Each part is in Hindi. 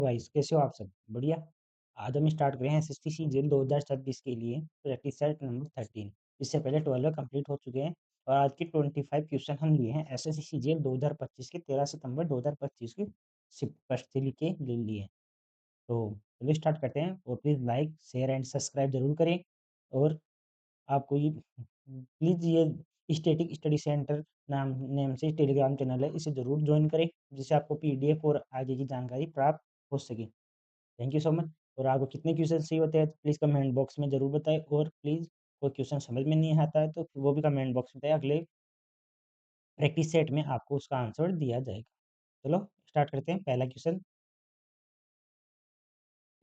गाइस कैसे हो आप सब? बढ़िया। आज हम स्टार्ट करें एसएससी सीजीएल 2026 के लिए प्रैक्टिस सेट नंबर 13। इससे पहले 12 कंप्लीट हो चुके हैं और आज के 25 क्वेश्चन हम लिए हैं एसएससी सीजीएल 2025 के 13 सितंबर 2025 के शिफ्ट से लिख के ले लिए। तो चलिए स्टार्ट करते हैं और please like share and subscribe जरूर करें। और आपको ये प्लीज़ ये स्टैटिक स्टडी सेंटर नेम से टेलीग्राम चैनल है, इसे ज़रूर ज्वाइन करें जिससे आपको पीडीएफ और आगे की जानकारी प्राप्त हो सके। Thank you so much. और आपको कितने क्वेश्चन सही होते हैं तो प्लीज़ कमेंट बॉक्स में ज़रूर बताएं। और प्लीज़ कोई क्वेश्चन समझ में नहीं आता है तो वो भी कमेंट बॉक्स में बताएं, अगले प्रैक्टिस सेट में आपको उसका आंसर दिया जाएगा। चलो स्टार्ट करते हैं। पहला क्वेश्चन,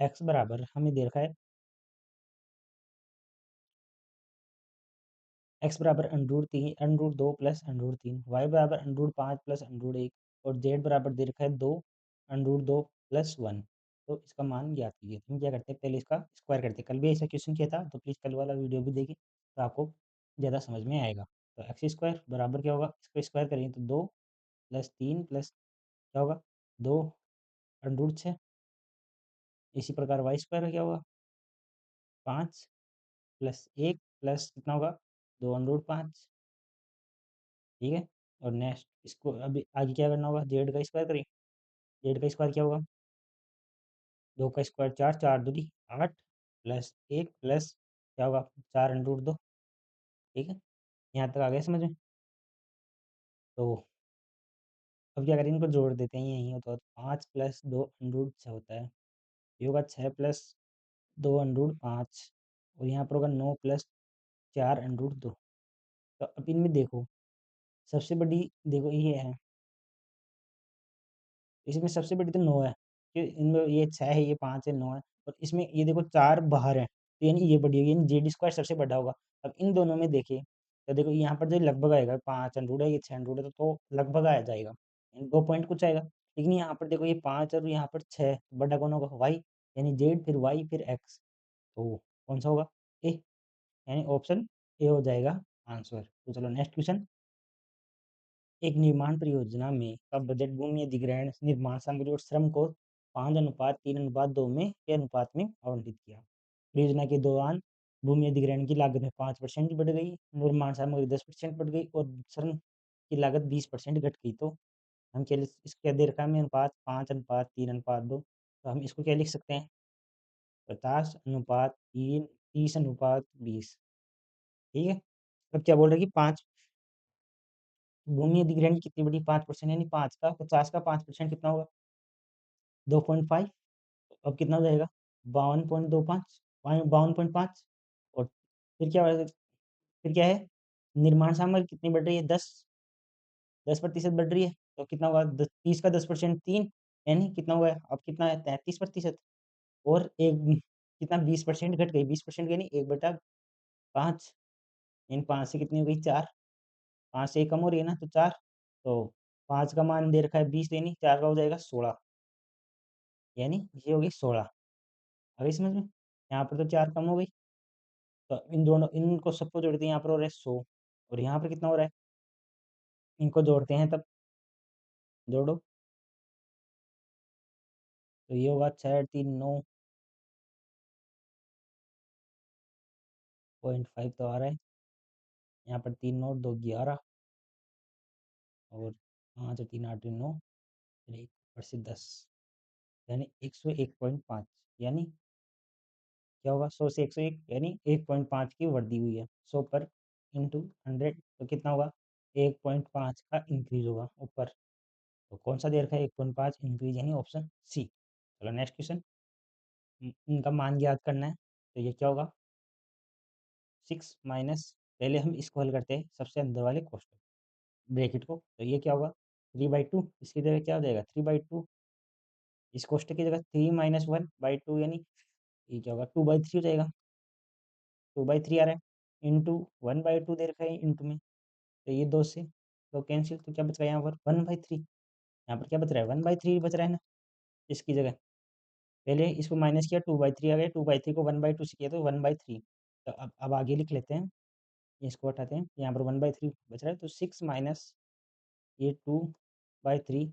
एक्स बराबर हमें दे रखा है एक्स बराबर under root 3 under root 2 plus under root 3, y बराबर अंडरूट 5 प्लस अंडरूट 1 और जेड बराबर दे रखा है 2 अंडरूट 2 प्लस 1। तो इसका मान ज्ञात कीजिए। तो हम क्या करते हैं, पहले इसका स्क्वायर करते हैं। कल भी ऐसा क्वेश्चन किया था, तो प्लीज़ कल वाला वीडियो भी देखिए तो आपको ज़्यादा समझ में आएगा। तो एक्स स्क्वायर बराबर क्या होगा, इसको स्क्वायर करेंगे तो 2 प्लस 3 प्लस क्या होगा 2 अंडरूट 6। इसी प्रकार वाई स्क्वायर का क्या होगा 5 प्लस 1 प्लस कितना होगा 2 अंडरूट 5। ठीक है। और नेक्स्ट इसको अभी आगे क्या करना होगा, जेड का स्क्वायर करें। जेड का स्क्वायर क्या होगा 2 का स्क्वायर 4, 4 दूनी 8 प्लस 1 प्लस क्या होगा 4 अंडर 2। ठीक है, यहाँ तक आ गया समझ में। तो अब क्या करें, इनको जोड़ देते हैं, यही होता है 5 प्लस 2 अंडर 6 होता है। ये होगा 6 प्लस 2 अंडर 5 और यहाँ पर होगा 9 प्लस 4 अंडर 2। तो अब इनमें देखो सबसे बड़ी देखो ये है, इसमें सबसे बड़ी तो 9 है कि इनमें ये 6 है, ये 5 है, 9 है। और इसमें ये देखो 4 बाहर है तो यानी ये बड़ी होगी, यानी जेड स्क्वायर सबसे बड़ा होगा। अब इन दोनों में देखें तो देखो यहाँ पर जो लगभग आएगा 5 अंडरूट है, ये 6 अंडरूट है, तो लगभग आ जाएगा, यानी 2 पॉइंट कुछ आएगा। लेकिन यहाँ पर देखो ये 5 और यहाँ पर 6, बड़ा कौन होगा वाई, यानी जेड फिर वाई फिर एक्स। तो कौन सा होगा ए, यानी ऑप्शन ए हो जाएगा आंसर। तो चलो नेक्स्ट क्वेश्चन। एक निर्माण परियोजना में का बजट भूमि अधिग्रहण निर्माण सामग्री और श्रम को 5:3:2 में के अनुपात में आवंटित किया। परियोजना के दौरान भूमि अधिग्रहण की लागत में 5% बढ़ गई, निर्माण सामग्री 10% बढ़ गई और श्रम की लागत 20% घट गई। तो हम क्या इसके दे रखा है अनुपात 5:3:2। तो हम इसको क्या लिख सकते हैं 50:3 30:20। ठीक है। अब क्या बोल रहे हैं कि 5 भूमि अधिग्रहण की कितनी बड़ी 5%, यानी 5 का 50 का 5% कितना होगा 2.5। अब कितना हो जाएगा 52.25 52.5। और फिर क्या है निर्माण सामग्री कितनी बढ़ रही है 10% बढ़ रही है। तो कितना होगा 30 का 10% 3, यानी कितना हुआ है अब कितना है 33%। और एक कितना 20% घट गई 20% यानी 1/5, यानी 5 से कितनी हो गई 4, 5 से 1 कम हो रही है ना तो 4। तो 5 का मान दे रखा है 20, यानी 4 का हो जाएगा 16, यानी ये हो गई 16। आ गई समझ में। यहाँ पर तो 4 कम हो गई। तो इन दोनों इनको सबको जोड़ते हैं, यहाँ पर हो रहा है 100 और यहाँ पर कितना हो रहा है, इनको जोड़ते हैं तब जोड़ो तो ये होगा 6 3 9.5 तो आ रहा है। यहाँ पर 3 9 2 11 और 5 और 3 8 9 फिर 1 ऊपर से 10, यानी 101.5, यानी क्या होगा 100 से 101 यानी 1.5 की वृद्धि हुई है। 100 पर इंटू 100 तो कितना होगा 1.5 का इंक्रीज होगा ऊपर। तो कौन सा दे रखा है 1.5 इंक्रीज, यानी ऑप्शन सी। चलो नेक्स्ट क्वेश्चन। इनका मान ज्ञात करना है। तो ये क्या होगा 6 माइनस, पहले हम इसको हल करते हैं सबसे अंदर वाले क्वेश्चन ब्रैकेट को। तो ये क्या होगा 3/2, इसकी जगह क्या हो जाएगा 3/2। इस क्वेश्चन की जगह 3 - 1/2, यानी ये क्या होगा 2/3 हो जाएगा। 2/3 आ रहा है इंटू 1/2 दे रखा है इंटू में। तो ये 2 से तो कैंसिल, तो क्या बच रहा है यहाँ पर 1/3। यहाँ पर क्या बच रहा है 1/3 बच रहा है ना। इसकी जगह पहले इसको माइनस किया 2/3 आ गया, 2/3 को 1/2 से किया तो 1/3। तो अब आगे लिख लेते हैं, इसको हटाते हैं, यहाँ पर 1/3 बच रहा है तो 6 माइनस ये 2/3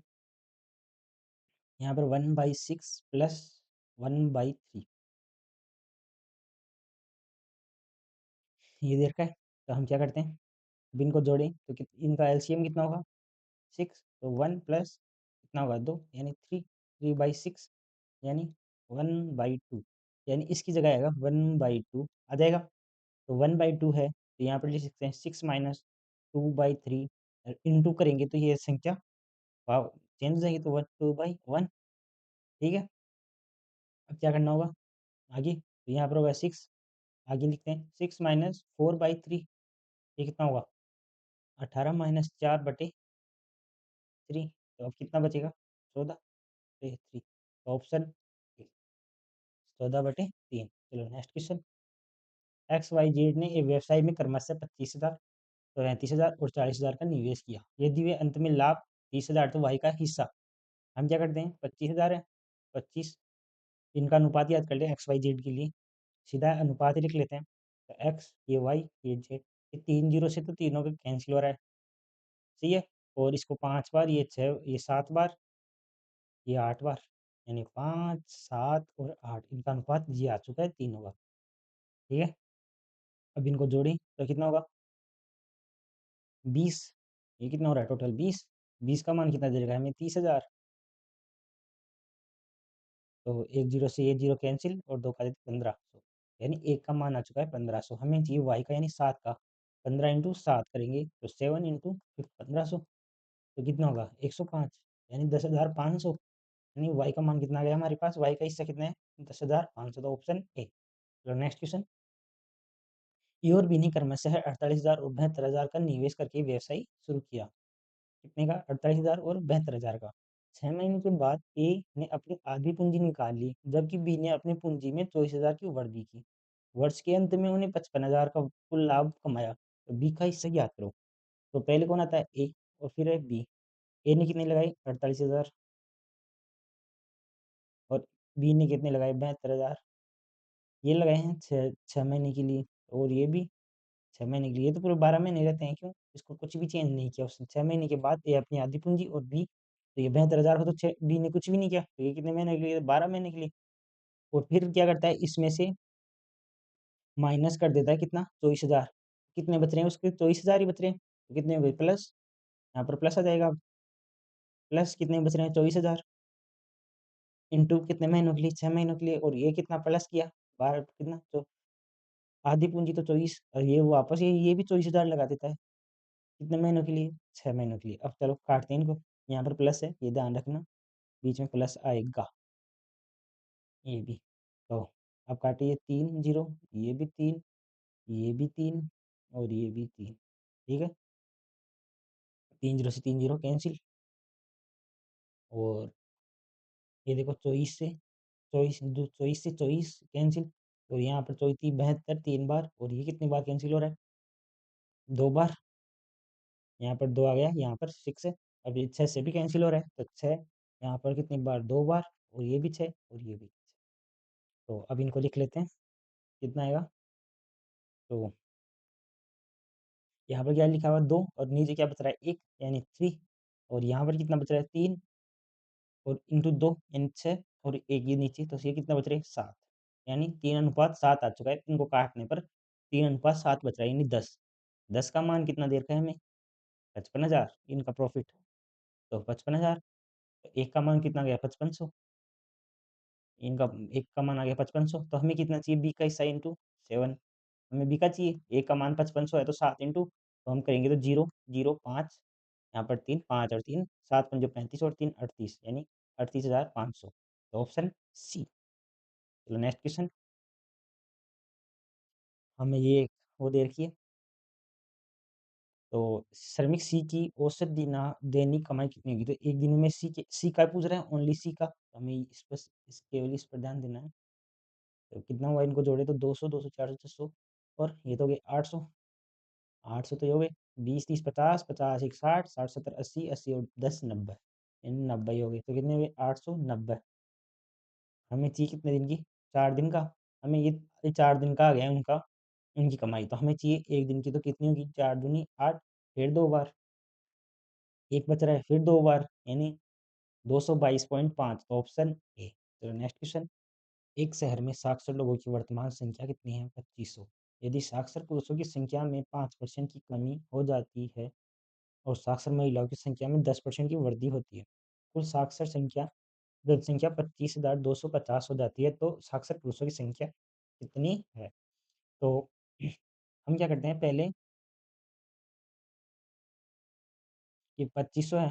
यहाँ पर 1/6 प्लस 1/3 ये दे रखा है। तो हम क्या करते हैं, अब इनको जोड़ें तो इनका एलसीएम कितना होगा 6, तो 1 प्लस कितना होगा 2 यानी 3, 3/6 यानी 1/2 यानी इसकी जगह आएगा 1/2 आ जाएगा। तो 1/2 है तो यहाँ पर लिख सकते हैं 6 माइनस 2/3 इंटू करेंगे तो ये संख्या वाव चेंज हो जाएगी, तो 2/1 ठीक है। अब क्या करना होगा आगे, तो यहाँ पर होगा 6, आगे लिखते हैं 6 माइनस 4/3 ये कितना होगा 18 माइनस 4/3 तो अब कितना बचेगा 14/3 तो ऑप्शन 14/3। चलो next question, x y z ने एक व्यवसाय में क्रमशः 25,000, 35,000 और 40,000 का निवेश किया। यदि वे अंत में लाभ 30,000 तो वाई का हिस्सा, हम क्या करते हैं 25,000 है 25, इनका अनुपात याद कर लें एक्स वाई जेड के लिए, सीधा अनुपात ही लिख लेते हैं। तो एक्स ये वाई ये जेड, ये 3 जीरो से तो तीनों का कैंसिल हो रहा है, सही है। और इसको 5 बार, ये 6, ये 7 बार, ये 8 बार, यानी 5 7 और 8 इनका अनुपात ये आ चुका है तीनों का, ठीक है। अब इनको जोड़ें तो कितना होगा 20, ये कितना हो रहा है टोटल 20, 20 का मान कितना दे देगा हमें 30,000, तो एक जीरो से ये जीरो कैंसिल और दो का 1500, यानी एक का मान आ चुका है 1500, हमें चाहिए वाई का यानी 7 का, 15 इंटू 7 करेंगे तो 7 इंटू फिर 1500 तो कितना होगा 105 यानी 10,500, यानी वाई का मान कितना आ गया हमारे पास, वाई का हिस्सा कितना है 10,500, तो ऑप्शन ए। चलो नेक्स्ट क्वेश्चन, ए और बी ने क्रमशः 48,000 और 72,000 का निवेश करके व्यवसाय शुरू किया। कितने का 48,000 और 72,000 का। 6 महीने के बाद ए ने अपनी आधी पूंजी निकाल ली, जबकि बी ने अपनी पूंजी में 24,000 की वृद्धि की। वर्ष के अंत में उन्हें 55,000 का कुल लाभ कमाया, तो बी का हिस्सा ज्ञात करो। तो पहले कौन आता है ए और फिर है बी। ए ने कितने लगाए 48,000 और बी ने कितने लगाए 72,000, ये लगाए हैं छः महीने के लिए, और ये भी 6 महीने के लिए, ये तो पूरे 12 महीने रहते हैं, क्यों इसको कुछ भी चेंज नहीं किया उसने। 6 महीने के बाद ए अपनी आधी पूंजी और बी, तो ये 72,000 को तो छः बी ने कुछ भी नहीं किया, तो ये कितने महीने के लिए 12 महीने के लिए। और फिर क्या करता है इसमें से माइनस कर देता है कितना 24,000, कितने बच रहे हैं उसके 24,000 ही बच रहे हैं, तो कितने हो गए प्लस, यहाँ पर प्लस आ जाएगा अब, प्लस कितने बच रहे हैं 24,000 इंटू कितने महीनों के लिए 6 महीनों के लिए, और ये कितना प्लस किया 12 कितना तो आधी पूंजी तो 24, और ये वापस ये भी 24,000 लगा देता है, कितने महीनों के लिए 6 महीनों के लिए। अब चलो काटते हैं इनको, यहाँ पर प्लस है ये ध्यान रखना, बीच में प्लस आएगा, ये भी। तो अब काटिए 3 जीरो, ये भी 3, ये भी 3 और ये भी 3, ठीक है। 3 जीरो से 3 जीरो कैंसिल, और ये देखो 24 से 24 कैंसिल, तो यहाँ पर 24 72 3 बार, और ये कितनी बार कैंसिल हो रहा है 2 बार, यहाँ पर 2 आ गया, यहाँ पर 6 है। अब ये 6 से भी कैंसिल हो रहा है, तो 6 यहाँ पर कितनी बार 2 बार, और ये भी 6 और ये भी 6। तो अब इनको लिख लेते हैं, कितना आएगा, तो यहाँ पर क्या लिखा हुआ 2 और नीचे क्या बच रहा है 1 यानी 3, और यहाँ पर कितना बच रहा है 3 और इंटू 2 यानी 6 और 1 ये नीचे, तो ये कितना बच रहा है 7, यानी 3:7 आ चुका है, इनको काटने पर 3:7 बच रहा है यानी 10। 10 का मान कितना दे रखा है हमें 55,000 इनका प्रॉफिट, तो 55,000, 1 का मान कितना गया 5500, इनका 1 का मान आ गया 5500, तो हमें कितना चाहिए बी का हिस्सा इंटू 7, हमें बी का चाहिए, 1 का मान 5500 है तो 7 इंटू, तो हम करेंगे तो 0 0 5, यहाँ पर 3 5 और 3 7 पंजे 35 और 3 38 यानी 38,500, तो ऑप्शन सी। चलो नेक्स्ट क्वेश्चन, हमें ये वो दे रखी है, तो श्रमिक सी की औसत दिना दैनिक कमाई कितनी होगी, तो एक दिन में सी का पूछ रहे हैं, ओनली सी का, तो हमें इस पर केवल इस पर ध्यान देना है। तो कितना हुआ इनको जोड़े तो 200 200 400 600, और ये तो हो गए 800, 800 तो ये हो गए 20 30 50 50 1 60 60 70 80 80 और 10 90, यानी 90 हो गए, तो कितने हुए 890। हमें चाहिए कितने दिन की 4 दिन का, हमें ये 4 दिन का आ गया है उनका, उनकी कमाई, तो हमें चाहिए एक दिन की, तो कितनी होगी 4 दूनी 8, फिर 2 बार, एक बच रहा है फिर 2 बार, यानी 222.5, तो ऑप्शन ए। चलो नेक्स्ट क्वेश्चन। एक शहर में साक्षर लोगों की वर्तमान संख्या कितनी है? 2500। यदि साक्षर पुरुषों की संख्या में 5% की कमी हो जाती है और साक्षर महिलाओं की संख्या में 10% की वृद्धि होती है, कुल साक्षर संख्या जनसंख्या 25,250 हो जाती है, तो साक्षर पुरुषों की संख्या कितनी है? तो हम क्या करते हैं पहले, ये 2500 है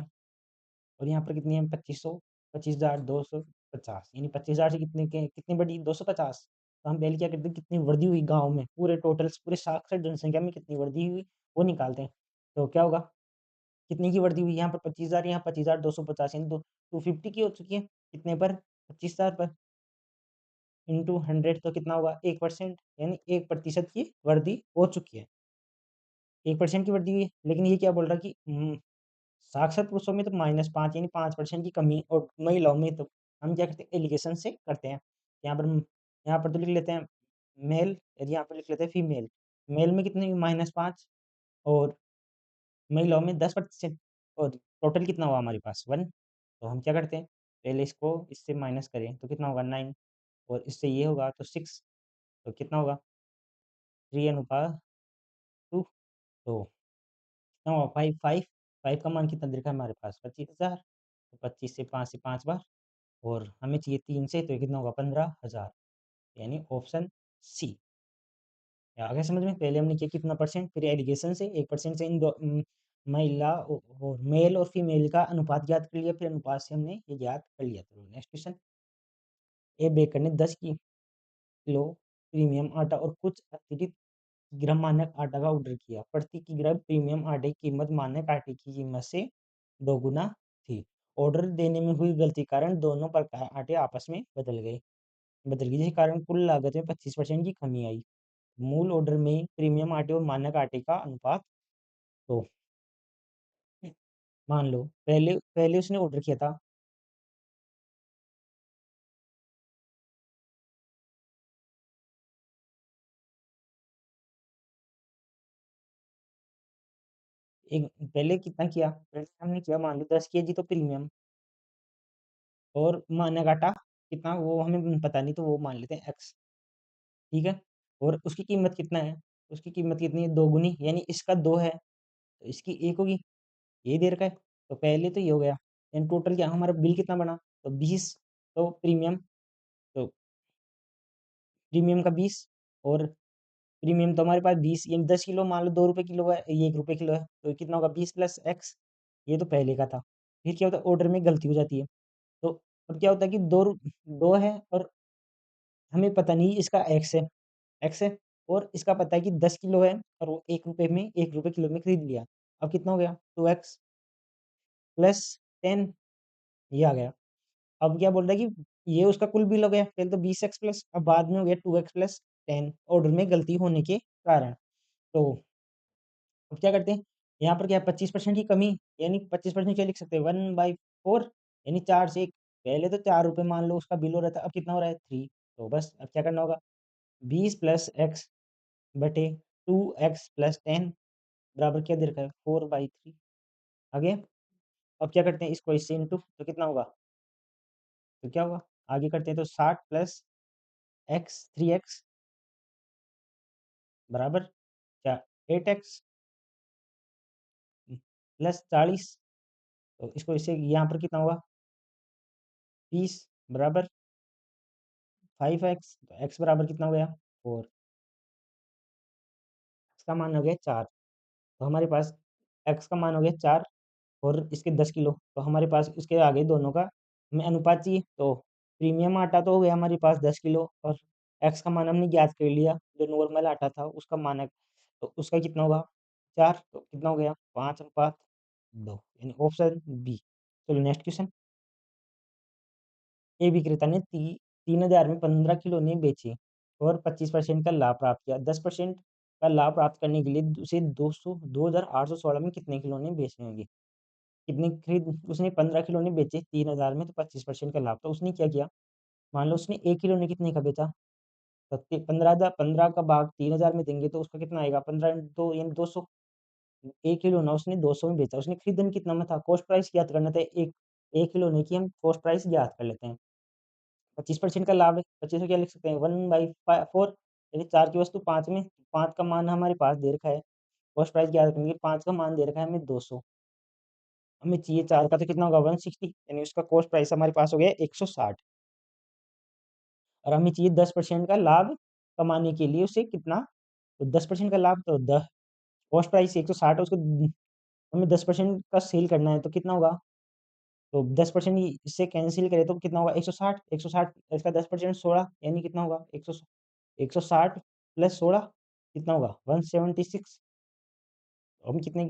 और यहाँ पर कितनी है? 2500, 25,250, यानी 25,000 से कितनी बढ़ी? 250। तो हम पहले क्या करते हैं, कितनी वृद्धि हुई गाँव में, पूरे टोटल पूरे साक्षर जनसंख्या में कितनी वृद्धि हुई वो निकालते हैं। तो क्या होगा, कितने की वृद्धि हुई? यहाँ पर 25,000, यहाँ 25,250, यानी 250 की हो चुकी है। कितने पर? 25,000 पर, इंटू 100, तो कितना होगा? 1%, यानी 1% की वृद्धि हो चुकी है। 1% की वृद्धि हुई है, लेकिन ये क्या बोल रहा है कि साक्षर पुरुषों में तो -5, यानी 5% की कमी, और महिलाओं में तो हम क्या करते हैं, एलिगेशन से करते हैं। यहाँ पर तो लिख लेते हैं मेल, यदि यहाँ पर लिख लेते हैं फीमेल। मेल में कितनी? -5, और महिलाओं में 10%, और टोटल कितना हुआ हमारे पास? 1। तो हम क्या करते हैं, पहले इसको इससे माइनस करें तो कितना होगा? 9, और इससे ये होगा तो 6, तो कितना होगा? 3:2। तो कितना हुआ? 5, 5, 5 का मान कितना दे रखा है हमारे पास? 25,000। तो 25 से 5 से 5 बार, और हमें चाहिए 3 से, तो ये कितना होगा? 15,000, यानी ऑप्शन सी। आगे समझ में? पहले हमने किया कितना परसेंट, फिर एलिगेशन से 1% से इन दो महिला और मेल और फीमेल का अनुपात ज्ञात कर लिया, फिर अनुपात से हमने ये ज्ञात कर लिया। तो नेक्स्ट क्वेश्चन। ए बेकर ने 10 किलो प्रीमियम आटा और कुछ अतिरिक्त ग्राम मानक आटा का ऑर्डर किया। प्रति किलोग्राम प्रीमियम आटे की कीमत मानक आटे की कीमत से दोगुना थी। ऑर्डर देने में हुई गलती कारण दोनों प्रकार आटे आपस में बदल गए, जिस कारण कुल लागत में 25% की कमी आई। मूल ऑर्डर में प्रीमियम आटे और मानक आटे का अनुपात। तो मान लो पहले पहले उसने ऑर्डर किया था, एक पहले कितना किया? पहले हमने किया मान लो 10 केजी तो प्रीमियम, और मानक आटा कितना वो हमें पता नहीं, तो वो मान लेते हैं एक्स। ठीक है, और उसकी कीमत कितना है? उसकी कीमत कितनी है? दोगुनी, यानी इसका 2 है तो इसकी 1 होगी, ये दे रखा है। तो पहले तो ये हो गया, यानी टोटल क्या हमारा बिल कितना बना? तो 20। तो प्रीमियम, तो प्रीमियम का 20, और प्रीमियम तो हमारे पास 20, यानी 10 किलो, मान लो 2 रुपए किलो है, ये 1 रुपए किलो है, तो कितना होगा? 20 प्लस एक्स। ये तो पहले का था। फिर क्या होता है, ऑर्डर में गलती हो जाती है। तो अब क्या होता है कि 2 है, और हमें पता नहीं इसका एक्स है, और इसका पता है कि 10 किलो है, और वो 1 रुपए में 1 रुपए किलो में खरीद लिया। अब कितना हो गया? 2x प्लस 10, ये आ गया। अब क्या बोल रहा है कि ये उसका कुल बिल हो गया, पहले तो 20x प्लस, अब बाद में हो गया 2x प्लस 10, ऑर्डर में गलती होने के कारण। तो अब क्या करते हैं, यहाँ पर क्या है? 25% की कमी, यानी 25% क्या लिख सकते हैं? 1/4, यानी 4 से 1। पहले तो 4 रुपए मान लो उसका बिल हो रहा था, अब कितना हो रहा है? 3। तो बस अब क्या करना होगा? 20 प्लस एक्स बटे 2x प्लस 10 बराबर क्या दे रखा है? 4/3। आगे अब क्या करते हैं, इसको इससे इंटू, तो कितना होगा? तो क्या होगा? आगे करते हैं तो 60 प्लस एक्स 3x बराबर क्या? 8x plus 40। तो इसको इससे यहाँ पर कितना होगा? 30 बराबर 5x, तो x बराबर कितना हो गया? 4। x का मान हो गया 4, तो हमारे पास x का मान हो गया 4, और इसके 10 किलो, तो हमारे पास इसके आगे दोनों का हमें अनुपात चाहिए। तो प्रीमियम आटा तो हो गया हमारे पास 10 किलो, और एक्स का मान हमने ज्ञात कर लिया, जो नॉर्मल आटा था उसका मानक, तो उसका कितना होगा? 4, तो कितना हो गया? 5:2, यानी ऑप्शन बी। चलो नेक्स्ट क्वेश्चन। ए विक्रेता ने 3,000 में 15 खिलौने बेचे और 25% का लाभ प्राप्त किया। 10% का लाभ प्राप्त करने के लिए उसे 2,816 में कितने खिलौने बेचने होंगे? कितने खरीद उसने 15 खिलौने बेचे 3,000 में, तो 25% का लाभ, तो उसने क्या किया? मान लो उसने 1 खिलौने कितने का बेचा? तो 15 का भाग 3,000 में देंगे तो उसका कितना आएगा? 15 × 2 यानी 200। 1 खिलौना उसने 200 में बेचा, उसने खरीदन कितना में था? कॉस्ट प्राइस ज्ञात करना था एक, 1 किलो होने की हम कॉस्ट प्राइस ज्ञात कर लेते हैं। 25% का लाभ है, 25 में क्या लिख सकते हैं 1/4 यानी 4 की वस्तु 5 में, 5 का मान हमारे पास दे रखा है, कॉस्ट प्राइस ज्ञात करेंगे, 5 का मान दे रखा है हमें 200, हमें चाहिए 4 का तो कितना होगा 160 यानी उसका कॉस्ट प्राइस हमारे पास हो गया 160 और हमें चाहिए 10% का लाभ कमाने के लिए उसे कितना, तो 10% का लाभ तो द कॉस्ट प्राइस 160 है उसको हमें 10% का सेल करना है तो कितना होगा? तो 10% इससे कैंसल करें तो कितना होगा 160 160 इसका 10% 16 यानी कितना होगा 160 प्लस 16 कितना होगा 176 हम कितने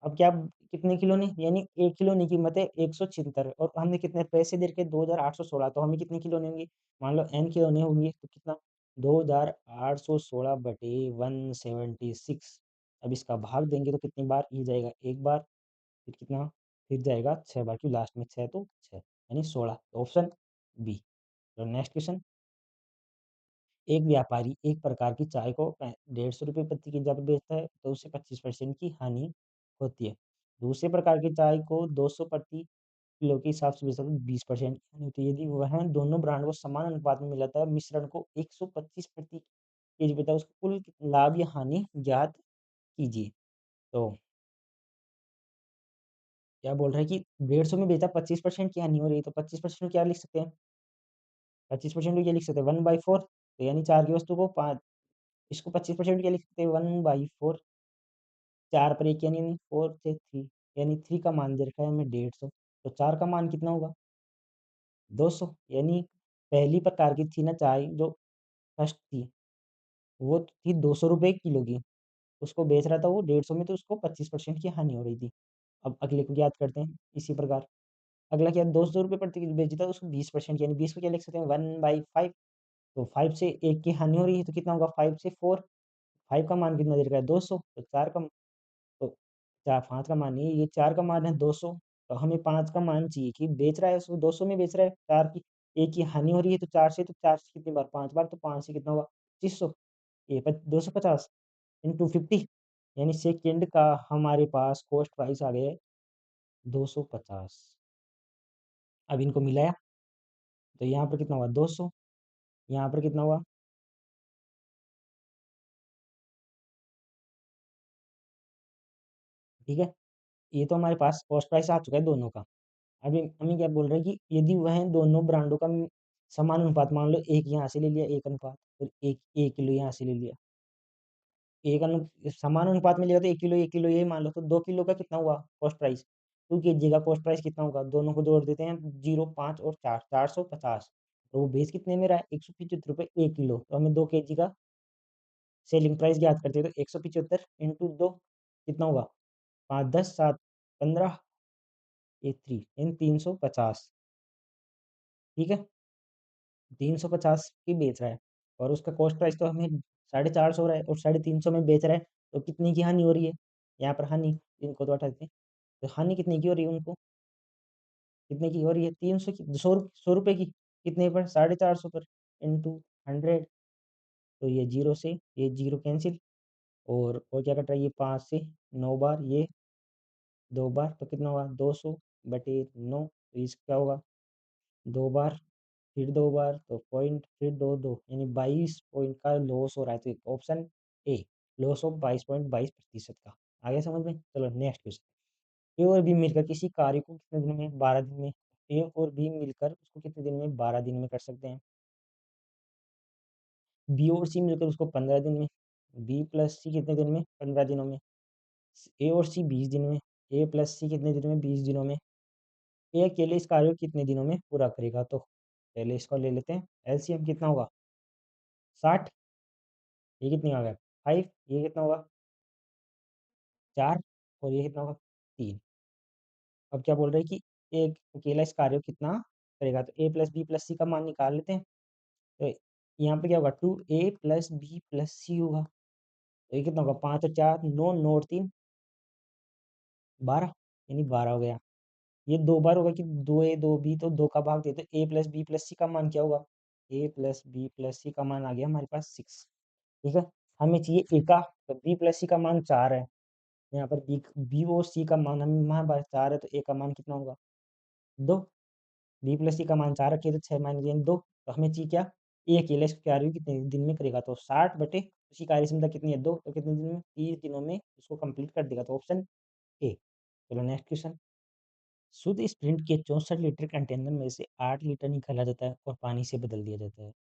अब क्या कितने किलो ने यानी 1 किलो की कीमत है 176 और हमने कितने पैसे दे रखे 2816 तो हमें कितने किलो होंगे मान लो n किलो होंगे तो कितना 2816 बटे 176 अब इसका भाग देंगे तो कितनी बार ये जाएगा एक बार फिर कितना फिर जाएगा 6 बार क्यों लास्ट में 6 तो 6 यानी 16 तो ऑप्शन बी। तो नेक्स्ट क्वेश्चन एक व्यापारी एक प्रकार की चाय को 150 रुपये प्रति की जब बेचता है तो उसे 25% की हानि होती है। दूसरे प्रकार की चाय को 200 प्रति किलो के हिसाब से बेचता है तो 20% की हानि होती है। यदि वह दोनों ब्रांड को समान अनुपात में मिलाता है मिश्रण को 125 प्रति केजी बेचता है उसका कुल लाभ या हानि ज्ञात कीजिए। तो क्या बोल रहा है कि 150 में बेचा 25% की हानि हो रही है तो 25% क्या लिख सकते हैं 25% को क्या लिख सकते हैं 1/4 तो यानी 4 की वस्तु को 5 इसको 25% क्या लिख सकते हैं 1/4 4 पर 1 यानी 4 से 3 यानी 3 का मान दे रखा है हमें 150 तो 4 का मान कितना होगा 200 यानी पहली प्रकार की थी ना चाय जो फर्स्ट थी वो थी 200 रुपये किलो की उसको बेच रहा था वो 150 में तो उसको 25% की हानि हो रही थी। अब अगले को याद करते हैं इसी प्रकार अगला क्या 200 रुपये प्रति किलो बेची था उसको 20% यानी 20 को क्या लिख सकते हैं 1/5 तो 5 से 1 की हानि हो रही है तो कितना होगा 5 से 4 5 का मान कितना दे रखा है 200 तो 4 का तो 4 5 का मान नहीं है ये 4 का मान है 200 तो हमें 5 का मान चाहिए कि बेच रहा है उसको 200 में बेच रहा है 4 की 1 की हानि हो रही है तो 4 से तो 4 से कितनी बार 5 बार तो 5 से कितना होगा 2500 ये 250 इंटू 50 यानी सेकंड का हमारे पास कॉस्ट प्राइस आ गया है 250 अब इनको मिलाया तो यहाँ पर कितना हुआ 200 यहाँ पर कितना हुआ ठीक है ये तो हमारे पास कॉस्ट प्राइस आ चुका है दोनों का अभी हमें क्या बोल रहे हैं कि यदि वह दोनों ब्रांडों का समान अनुपात मान लो एक यहाँ से ले लिया एक अनुपात फिर एक 1 किलो यहाँ से ले लिया एक समान अनुपात में लिया तो 1 किलो ये मान लो तो 2 किलो का कितना हुआ कॉस्ट प्राइस 2 kg का कॉस्ट प्राइस कितना होगा दोनों को जोड़ देते हैं 0 5 और 4 450 तो वो बेस कितने में रहा है 175 रुपये 1 किलो तो हमें 2 kg का सेलिंग प्राइस याद करते हैं तो 175 इंटू 2 कितना होगा 5 10 7 15 ये 3 इन 350 ठीक है 350 की बेच रहा है और उसका कॉस्ट प्राइस तो हमें 450 रहा है और 350 में बेच रहा है तो कितनी की हानि हो रही है यहाँ पर हानि इनको तो हटा देते हैं तो हानि कितने की हो रही है उनको कितने की हो रही है 300 की 100 रुपये की कितने पर 450 पर इंटू 100 तो ये जीरो से ये जीरो कैंसिल और क्या कट रहा है ये 5 से 9 बार ये 2 बार तो कितना होगा 200 बटे 9 तो इसका होगा 2 बार फिर 2 बार तो पॉइंट फिर 2 2 यानी 22 पॉइंट का लॉस हो रहा है तो ऑप्शन ए लॉस ऑफ 22.22% का आ गया समझ में चलो नेक्स्ट क्वेश्चन ए और बी मिलकर किसी कार्य को कितने दिन में 12 दिन में ए और बी मिलकर उसको कितने दिन में 12 दिन में कर सकते हैं बी और सी मिलकर उसको 15 दिन में बी प्लस सी कितने दिन में 15 दिनों में ए और सी 20 दिन में ए प्लस सी कितने दिन में 20 दिनों में ए अकेले इस कार्य को कितने दिनों में पूरा करेगा तो पहले इसको ले लेते हैं एलसीएम कितना होगा 60 ये कितनी आ गया 5 ये कितना होगा 4 और ये कितना होगा 3 अब क्या बोल रहे हैं कि एक अकेला इस कार्य को कितना करेगा तो ए प्लस बी प्लस सी का मान निकाल लेते हैं तो यहाँ पे क्या होगा 2a प्लस बी प्लस सी होगा तो ये कितना होगा 5 और 4 9 9 और 3 12 यानी 12 हो गया ये 2 बार होगा कि 2a 2b तो 2 का भाग दे तो a प्लस बी प्लस सी का मान क्या होगा a प्लस बी प्लस सी का मान आ गया हमारे पास 6 ठीक है हमें चाहिए a का तो b प्लस सी का मान 4 है यहाँ पर बी और सी का मान हमें हमारे पास 4 है तो a का मान कितना होगा 2 बी प्लस सी का मान 4 रखिए तो 6 माइनस यानी 2, तो हमें चाहिए क्या, ए अकेला इसको कार्य कितने दिन में करेगा, तो 60 बटे उसकी कार्य क्षमता कितनी है 2, तो कितने दिन में, 30 दिनों में उसको कंप्लीट कर देगा, तो ऑप्शन ए। चलो नेक्स्ट क्वेश्चन। शुद्ध स्प्रिंट के 64 लीटर कंटेनर में से 8 लीटर निकाला जाता है और पानी से बदल दिया जाता है।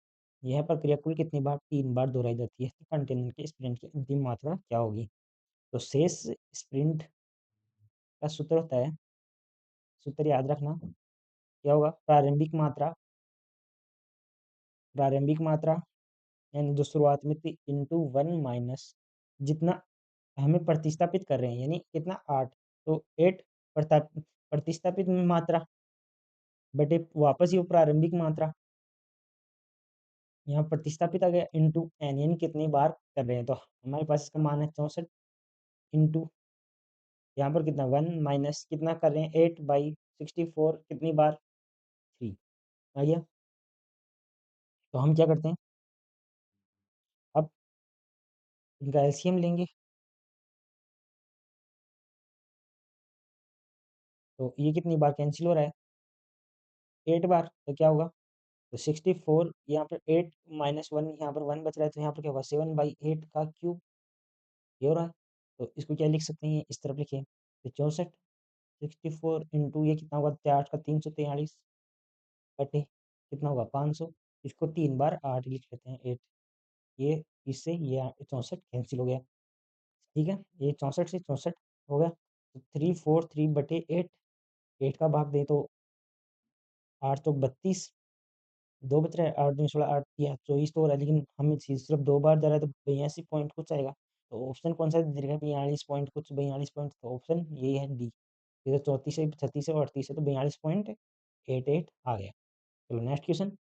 यह प्रक्रिया कुल कितनी बार 3 बार दोहराई जाती है, तो कंटेनर के स्प्रिंट की अंतिम मात्रा क्या होगी। तो शेष स्प्रिंट का सूत्र होता है, सूत्र याद रखना क्या होगा, प्रारंभिक मात्रा यानी जो शुरुआत में थी इंटू 1 माइनस जितना हमें प्रतिस्थापित कर रहे हैं यानी कितना 8, तो 8 प्रतिस्थापित में मात्रा बटे वापस ये प्रारंभिक मात्रा, यहाँ प्रतिस्थापित आ गया इंटू एन यानी कितनी बार कर रहे हैं, तो हमारे पास इसका मान है 64 इंटू यहाँ पर कितना 1 माइनस कितना कर रहे हैं 8/64 कितनी बार 3 आ गया। तो हम क्या करते हैं, अब इनका एलसीएम लेंगे, तो ये कितनी बार कैंसिल हो रहा है 8 बार, तो क्या होगा, तो 64 यहाँ पर 8 माइनस 1 यहाँ पर 1 बच रहा है, तो यहाँ पर क्या होगा 7/8 का क्यूब, ये हो रहा है। तो इसको क्या लिख सकते हैं, इस तरफ लिखिए, तो 64 64 इंटू ये कितना होगा 4 का 343 बटे कितना होगा 500, इसको 3 बार 8 लिख लेते हैं 8, ये इससे ये 64 कैंसिल हो गया, ठीक है, ये 64 से 64 हो गया, तो 343 बटे 8, 8 का भाग दें तो 8 तो 32, 2 बच रहा है, 8 दूनी 16 8 या 24 तो हो रहा है, लेकिन हमें सिर्फ 2 बार जा रहा है तो 82 पॉइंट कुछ आएगा, तो ऑप्शन कौन सा दे देगा 42 पॉइंट कुछ 42 पॉइंट, तो ऑप्शन यही है डी। ये तो 34 से 36 से और 38 से तो 42.88 आ गया। चलो नेक्स्ट क्वेश्चन।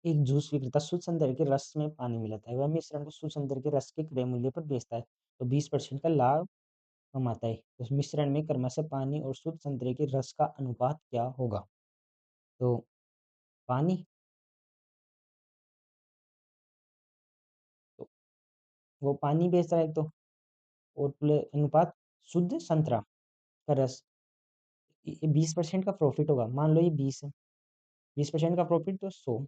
एक जूस विक्रेता शुद्ध संदर्भ के रस में पानी मिलाता है, वह मिश्रण को शुद्ध संदर्भ के रस के क्रय मूल्य पर बेचता है, तो 20% का लाभ कमाता है, तो उस मिश्रण में क्रमशः पानी और शुद्ध संतरे के रस का अनुपात क्या होगा। तो पानी, तो वो पानी बेच रहा है तो, और अनुपात शुद्ध संतरा का रस, 20% का प्रॉफिट होगा, मान लो ये 20 है, 20% का प्रॉफिट तो 100,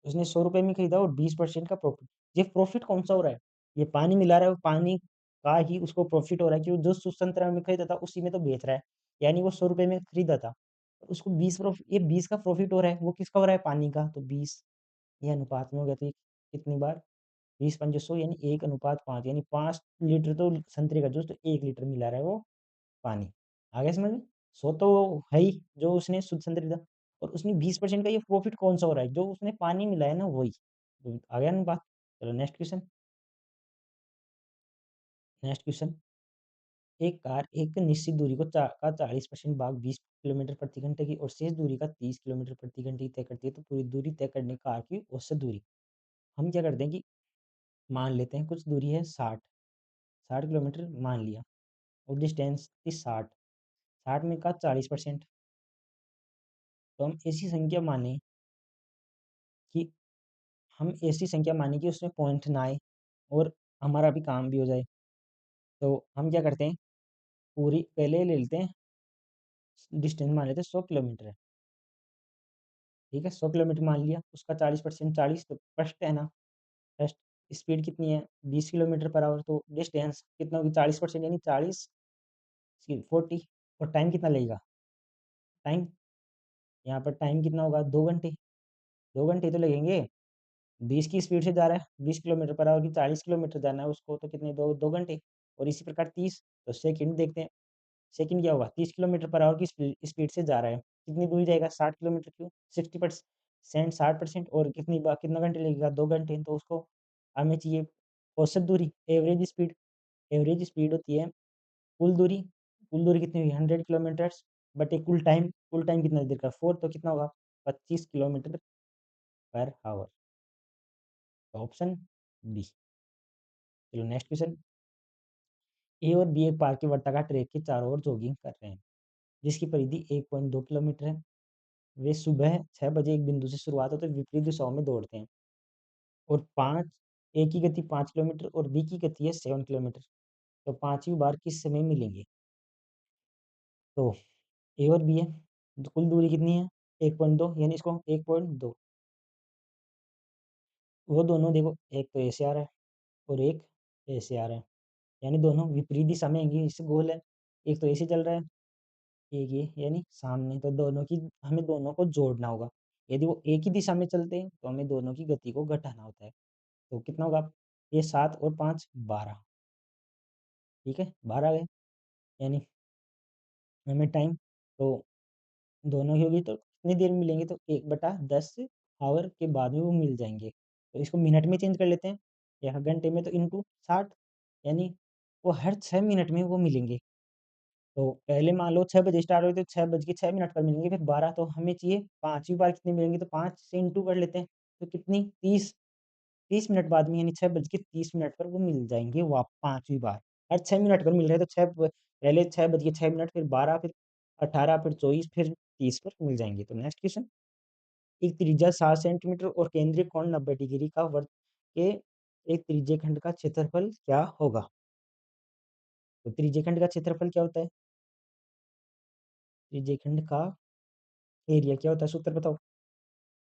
उसने 100 रुपये में खरीदा और 20% का प्रॉफिट, ये प्रॉफिट कौन सा हो रहा है, ये पानी मिला रहा है, वो पानी का ही उसको प्रॉफिट हो रहा है, क्योंकि जो शुद्ध संतरा में खरीदा था उसी में तो बेच रहा है, यानी वो 100 रुपये में खरीदा था, उसको 20 प्रॉफिट, ये 20 का प्रॉफिट हो रहा है, वो किसका हो रहा है पानी का, तो 20 ये अनुपात में हो गया, तो ये कितनी बार 20 × 100 यानी 1:5, यानी 5 लीटर तो संतरे का जूस, तो 1 लीटर मिला रहा है वो पानी, आ गया समझ में। 100 तो है ही जो उसने शुद्ध संतरे था, और उसने 20% का ये प्रॉफिट कौन सा हो रहा है, जो उसने पानी मिलाया ना वही, तो आ गया ना बात। चलो नेक्स्ट क्वेश्चन। Next question. एक कार एक निश्चित दूरी को 40% भाग 20 किलोमीटर प्रति घंटे की और शेष दूरी का 30 किलोमीटर प्रति घंटे की तय करती है, तो पूरी दूरी तय करने कार की औसत दूरी, हम क्या करते हैं कि मान लेते हैं कुछ दूरी है 60 किलोमीटर मान लिया, और डिस्टेंस थी 60 में का 40%, तो हम ऐसी संख्या माने कि उसमें पॉइंट ना आए और हमारा भी काम भी हो जाए, तो हम क्या करते हैं, पूरी पहले ले लेते हैं, डिस्टेंस मान लेते हैं 100 किलोमीटर है, ठीक है 100 किलोमीटर मान लिया, उसका 40%, 40 तो फर्स्ट है ना, फर्स्ट स्पीड कितनी है 20 किलोमीटर पर आवर, तो डिस्टेंस कितना होगी 40% यानी 40 और टाइम कितना लगेगा, टाइम यहाँ पर टाइम कितना होगा 2 घंटे, 2 घंटे तो लगेंगे, 20 की स्पीड से जा रहा है 20 किलोमीटर पर आवर की, 40 किलोमीटर जाना है उसको, तो कितने 2 घंटे, और इसी प्रकार 30, तो सेकंड देखते हैं, सेकंड क्या होगा 30 किलोमीटर पर आवर की स्पीड से जा रहा है, कितनी दूरी जाएगा 60 किलोमीटर, क्यों 60%, 60%, और कितना घंटे लगेगा 2 घंटे, तो उसको हमें चाहिए औसत दूरी, एवरेज स्पीड होती है कुल दूरी, कुल दूरी कितनी हुई 100 किलोमीटर्स बटे कुल टाइम कितना देर का 4, तो कितना होगा 25 kilometre per hour, option b. चलो नेक्स्ट क्वेश्चन। ए और बी एक पार्क के वृत्ताकार ट्रैक के चारों ओर जॉगिंग कर रहे हैं, जिसकी परिधि 1.2 किलोमीटर है, वे सुबह 6 बजे एक बिंदु से शुरुआत होते विपरीत दिशाओं में दौड़ते हैं, और पाँच ए की गति 5 किलोमीटर और बी की गति है 7 किलोमीटर, तो पांचवी बार किस समय मिलेंगे। तो ए और बी है, तो कुल दूरी कितनी है 1.2 यानी इसको 1.2, वो दोनों देखो एक तो ऐसे आ रहा है और एक ऐसे आ रहा है, यानी दोनों विपरीत दिशा में आएंगे, इससे गोल है। एक तो ऐसे चल रहा है, एक ये यानी सामने, तो दोनों की हमें दोनों को जोड़ना होगा। यदि वो एक ही दिशा में चलते हैं तो हमें दोनों की गति को घटाना होता है। तो कितना होगा, ये 7 और 5 12, ठीक है 12 गए, यानी हमें टाइम तो दोनों ही होगी तो कितनी देर में मिलेंगे, तो 1/10 आवर के बाद में वो मिल जाएंगे। तो इसको मिनट में चेंज कर लेते हैं या घंटे में, तो इंटू 60, यानी वो हर 6 मिनट में वो मिलेंगे। तो पहले मान लो 6 बजे स्टार्ट हुई तो 6 बज के 6 मिनट पर मिलेंगे, फिर 12, तो हमें चाहिए पाँचवीं बार कितने मिलेंगे, तो 5 से इंटू कर लेते हैं, तो कितनी 30 मिनट बाद में, यानी 6 बज के 30 मिनट पर वो मिल जाएंगे पाँचवीं बार। हर 6 मिनट पर मिल रहे हैं, तो पहले 6 बज के 6 मिनट, फिर 12, फिर 18, फिर 24, फिर 30 पर मिल जाएंगे। तो नेक्स्ट क्वेश्चन, एक त्रिज्या 7 सेंटीमीटर और केंद्रीय कोण 90 डिग्री का वर्ग के एक त्रिज्य खंड का क्षेत्रफल क्या होगा। तो त्रिज्य खंड का क्षेत्रफल क्या होता है, त्रिज्य खंड का एरिया क्या होता है, सूत्र बताओ।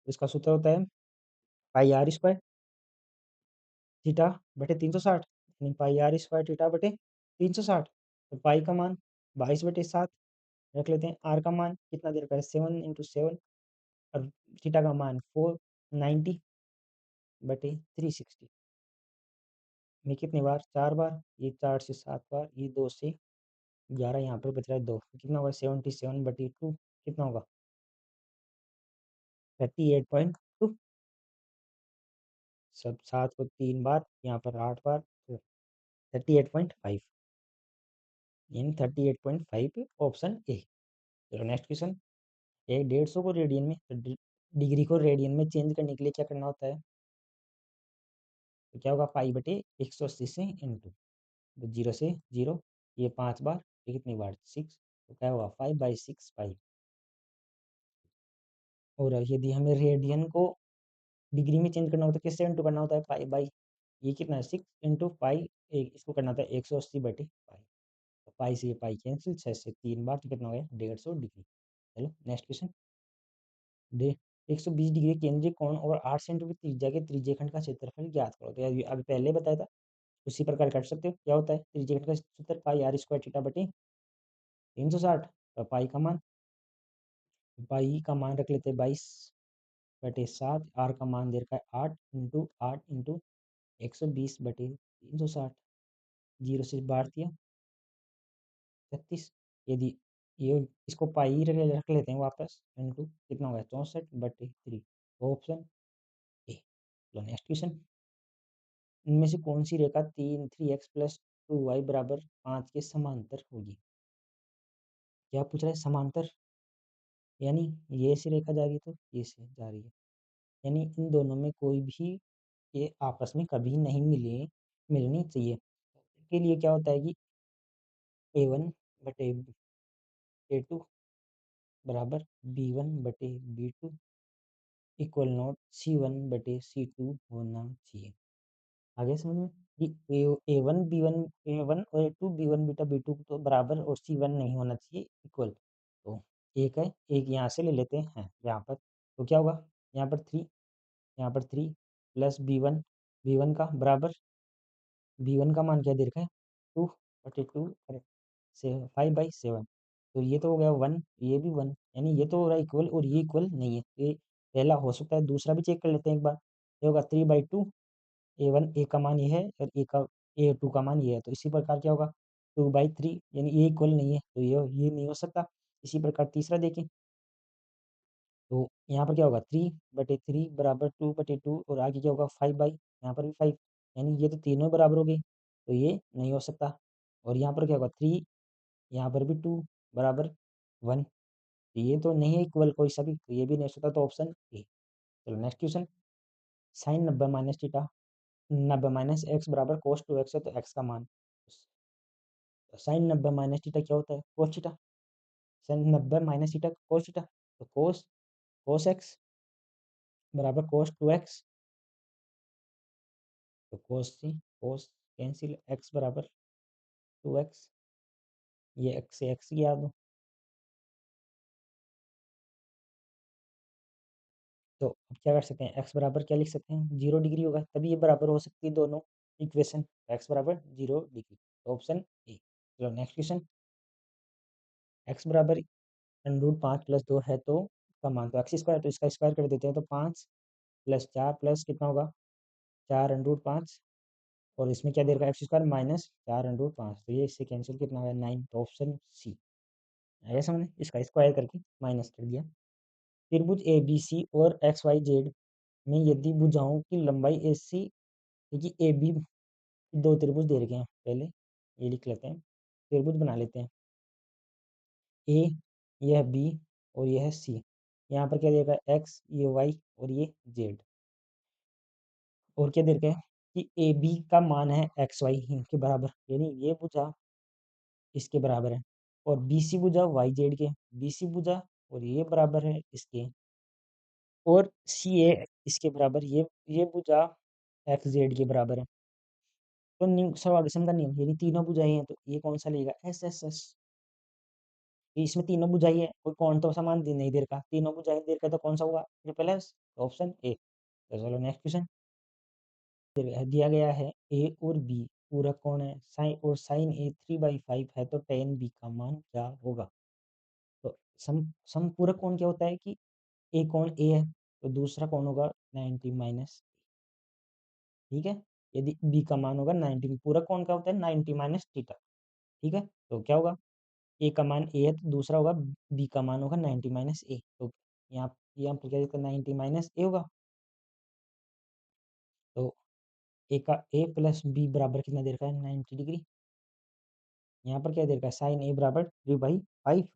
इसका सूत्र होता है पाई आर स्क्वायर थीटा बटे 360, यानी पाई आर स्क्वायर थीटा बटे 360। तो पाई का मान 22/7 रख लेते हैं, आर का मान कितना देर का है 7 × 7, और थीटा का मान 490/360 में कितनी बार, 4 बार, ये 4 से 7 बार, ये 2 से 11, यहाँ पर बच रहा है 2, कितना होगा 77/2, कितना होगा 38.2। सब 7 को 3 बार, यहाँ पर 8 बार, तो 38.5, यानी 38.5 ऑप्शन ए। चलो नेक्स्ट क्वेश्चन, एक 150 को रेडियन में, तो डिग्री को रेडियन में चेंज करने के लिए क्या करना होता है, तो क्या होगा पाई/180 से इंटू, तो 0 से 0, ये 5 बार, ये कितनी बार 6, तो क्या होगा 5/6 पाई। और यदि हमें रेडियन को डिग्री में चेंज करना होता है, किससे इंटू करना होता है, पाई/, ये कितना है 6 × पाई, इसको करना होता है 180/पाई। तो पाई से ये पाई कैंसिल, 6 से 3 बार, तो कितना हो गया 150 डिग्री। चलो नेक्स्ट क्वेश्चन, दे 120 डिग्री केंद्रीय कोण और 8 सेंटीमीटर त्रिज्या के त्रिज्यखंड का क्षेत्रफल ज्ञात करो। तो यार अभी पहले बताया था, उसी प्रकार कर सकते हो। क्या होता है त्रिज्यखंड का सूत्र, पाई आर स्क्वायर थीटा बटे 360, और पाई का मान रख लेते हैं 22/7, आर का मान दे रखा है 8 × 8 × 120/360, 0 से बाहर दिया 36, यदि ये इसको पाई रख लेते हैं वापस, इंटू कितना होगा 64/3, ऑप्शन ए। तो नेक्स्ट क्वेश्चन, इनमें से कौन सी रेखा 3x + 2y = 5 के समांतर होगी। क्या पूछ रहा है, समांतर, यानी ये ऐसी रेखा जा रही है तो ये से जा रही है, यानी इन दोनों में कोई भी ये आपस में कभी नहीं मिलनी चाहिए। के लिए क्या होता है कि a1/a2 बराबर b1/b2 इक्वल नॉट c1/c2 होना चाहिए। आगे समझ में, कि ए वन और ए टू बी1 बीटा बी2 तो बराबर और c1 नहीं होना चाहिए इक्वल। तो एक है, एक यहाँ से ले लेते हैं यहाँ पर, तो क्या होगा यहाँ पर 3, यहाँ पर 3 प्लस बी वन का बराबर, बी1 का मान क्या दे रखा है 2/2 और 5/7, तो ये तो हो गया 1, ये भी 1, यानी ये तो हो रहा है इक्वल और ये इक्वल नहीं है। ये पहला हो सकता है, दूसरा भी चेक कर लेते हैं एक बार। ये होगा 3/2, ए1 ए का मान ये है और ए2 का मान ये है, तो इसी प्रकार क्या होगा 2/3, यानी ये इक्वल नहीं है, तो ये नहीं हो सकता। इसी प्रकार तीसरा देखें, तो यहाँ पर क्या होगा 3/3 बराबर 2/2, और आगे क्या होगा 5, यहाँ पर भी 5, यानी ये तो तीनों बराबर हो गई, तो ये नहीं हो सकता। और यहाँ पर क्या होगा 3, यहाँ पर भी 2 बराबर 1, ये तो नहीं है इक्वल कोई सा भी, तो ये भी नहीं हो सकता, तो ऑप्शन ए। चलो next question, sine 90 minus theta 90 minus x बराबर कोस 2x है, तो एक्स का मान, साइन 90 माइनस थीटा क्या होता है cos theta, sine 90 minus theta cos theta, तो कोस कोस एक्स बराबर कोस 2x, तो कोस कैंसिल, एक्स बराबर 2x, ये एक्स से एक्स गिरा दो, तो अब क्या कर सकते हैं, x बराबर क्या लिख सकते हैं, 0 डिग्री होगा, तभी ये बराबर हो सकती है दोनों इक्वेशन, x बराबर 0 डिग्री, तो ऑप्शन ए। चलो नेक्स्ट क्वेश्चन, x बराबर √ 5 + 2 है तो का मान तो x स्क्वायर, तो इसका स्क्वायर कर देते हैं, तो 5 + 4 प्लस कितना होगा 4√5, और इसमें क्या दे रखा है एक्स स्क्वायर -4√5, तो ये इससे कैंसिल कितना होगा 9, तो ऑप्शन सी आया समझ, इसका स्क्वायर करके माइनस कर दिया। त्रिभुज ए बी सी और एक्स वाई जेड में यदि भुजाओं की लंबाई ए सी, देखिए ए बी दो त्रिभुज दे रखे हैं, पहले ये लिख लेते हैं, त्रिभुज बना लेते हैं, ए यह बी और यह सी, यहाँ पर क्या दे रखा है एक्स, ये वाई और ये जेड, और क्या दे रखा है कि ए बी का मान है एक्स वाई के बराबर, यानी ये भुजा इसके बराबर है, और बी सी भुजा वाई जेड के, बी सी भुजा और ये बराबर है इसके, और सी ए इसके बराबर, ये भुजा एक्स जेड के बराबर है। तो सर्वाधिसम का नियम, यानी तीनों भुजाएं हैं, तो ये कौन सा लेगा एस एस एस, इसमें तीनों भुजाएं हैं, कोई कौन तो समान नहीं दे रखा, तीनों भुजाएं दे रखा, तो कौन सा होगा ट्रिपल एस, ऑप्शन ए। तो चलो नेक्स्ट क्वेश्चन, दिया गया है ए और बी पूरक कोण है, साइन और साइन ए 3/5 है, तो tan बी का मान क्या होगा। तो समपूरक कोण क्या होता है कि ए कोण ए है, तो दूसरा कोण होगा 90 माइनस, ठीक है, यदि बी का मान होगा 90, पूरक कोण क्या होता है 90 माइनस थीटा, ठीक है, तो क्या होगा ए का मान ए है, तो दूसरा होगा बी का मान होगा 90 माइनस ए, तो यहाँ पर क्या देता है 90 माइनस ए होगा, तो ए का ए प्लस बी बराबर कितना दे रखा है 90 डिग्री, यहाँ पर क्या दे रखा है साइन ए बराबर 3/5,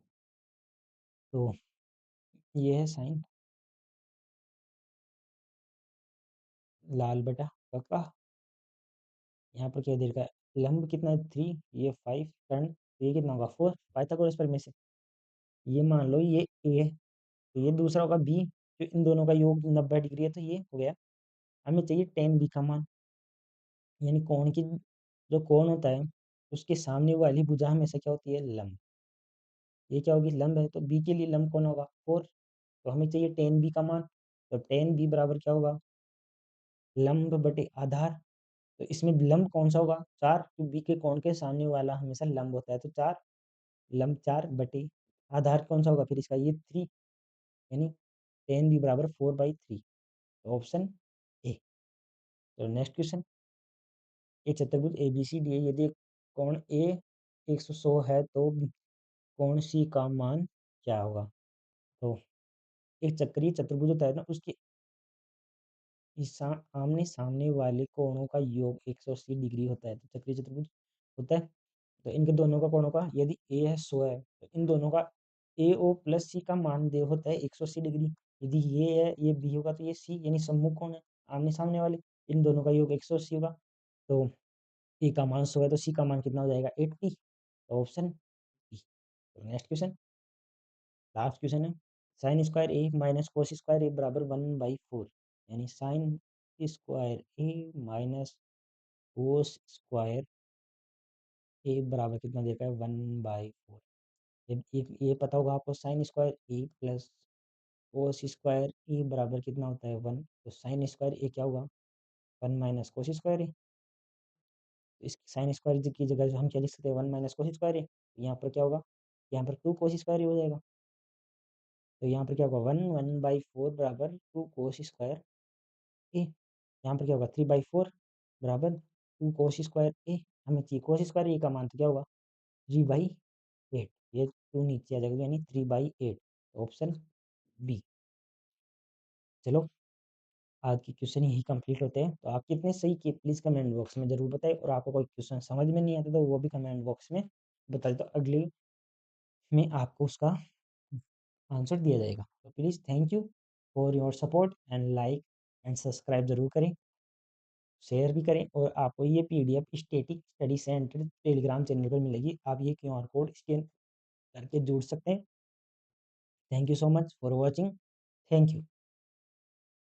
तो ये है साइन लाल बटा कक्का, यहाँ पर क्या दे रखा है लंब कितना है 3, ये 5 टर्न, तो ये कितना होगा 4, पाइथागोरस प्रमेय से, ये मान लो ये ए है, तो ये दूसरा होगा बी, तो इन दोनों का योग 90 डिग्री है, तो ये हो गया। हमें चाहिए tan बी का मान, यानी कोण की जो कोण होता है उसके सामने वाली भुजा हमेशा क्या होती है लंब, ये क्या होगी लंब है, तो बी के लिए लंब कौन होगा 4, तो हमें चाहिए tan बी का मान, तो tan बी बराबर क्या होगा लंब बटे आधार, तो इसमें लंब कौन सा होगा 4, तो बी के कोण के सामने वाला हमेशा लंब होता है, तो 4 लंब 4 बटे आधार कौन सा होगा फिर इसका ये 3, यानी tan बी बराबर 4/3, तो ऑप्शन ए। तो नेक्स्ट क्वेश्चन, एक चतुर्भुज ABCD है, यदि कोण ए 100 है तो कोण सी का मान क्या होगा। तो एक चक्रीय चतुर्भुज होता है ना, उसके आमने सामने वाले कोणों का योग 180 डिग्री होता है, तो चक्रीय चतुर्भुज होता है, तो इनके दोनों का कोणों का यदि ए है 100 है, तो इन दोनों का ए ओ प्लस सी का मान दे होता है 180 डिग्री, यदि ये है ये बी होगा तो ये सी, यानी सम्मुख कोण है आमने सामने वाले, इन दोनों का योग 180 होगा, तो ए का मान 100 है, तो सी का मान कितना हो जाएगा 80, तो ऑप्शन बी। तो नेक्स्ट क्वेश्चन, लास्ट क्वेश्चन है, साइन स्क्वायर ए माइनस कोस स्क्वायर ए बराबर 1/4, यानी साइन स्क्वायर ए माइनस कोस स्क्वायर ए बराबर कितना देखा है 1/4, जब एक ये पता होगा आपको साइन स्क्वायर ए प्लस कोस स्क्वायर ए बराबर कितना होता है 1, तो साइन स्क्वायर ए क्या होगा 1 माइनस कोस स्क्वायर ए, तो इस साइन स्क्वायर की जगह हम क्या लिख सकते हैं 1 माइनस कोस स्क्वायर ए, यहाँ पर क्या होगा यहाँ पर 2 कोस स्क्वायर ए हो जाएगा, तो यहाँ पर क्या होगा 1/4 बराबर 2 कोस स्क्वायर ए, यहाँ पर क्या होगा 3/4 बराबर 2 कोस स्क्वायर ए, हमें चाहिए कोस स्क्वायर ए का मान, तो क्या होगा 3/8, ये 2 नीचे आ जाएगा, यानी 3/8, ऑप्शन बी। चलो आज के क्वेश्चन यही कंप्लीट होते हैं, तो आप कितने सही किए प्लीज़ कमेंट बॉक्स में ज़रूर बताएं, और आपको कोई क्वेश्चन समझ में नहीं आता तो वो भी कमेंट बॉक्स में बताएं, तो अगले में आपको उसका आंसर दिया जाएगा। तो please thank you for your support and like and subscribe ज़रूर करें, शेयर भी करें, और आपको ये PDF static study centre Telegram channel पर मिलेगी, आप ये क्यूआर कोड स्कैन करके जुड़ सकते हैं। Thank you so much for watching, thank you.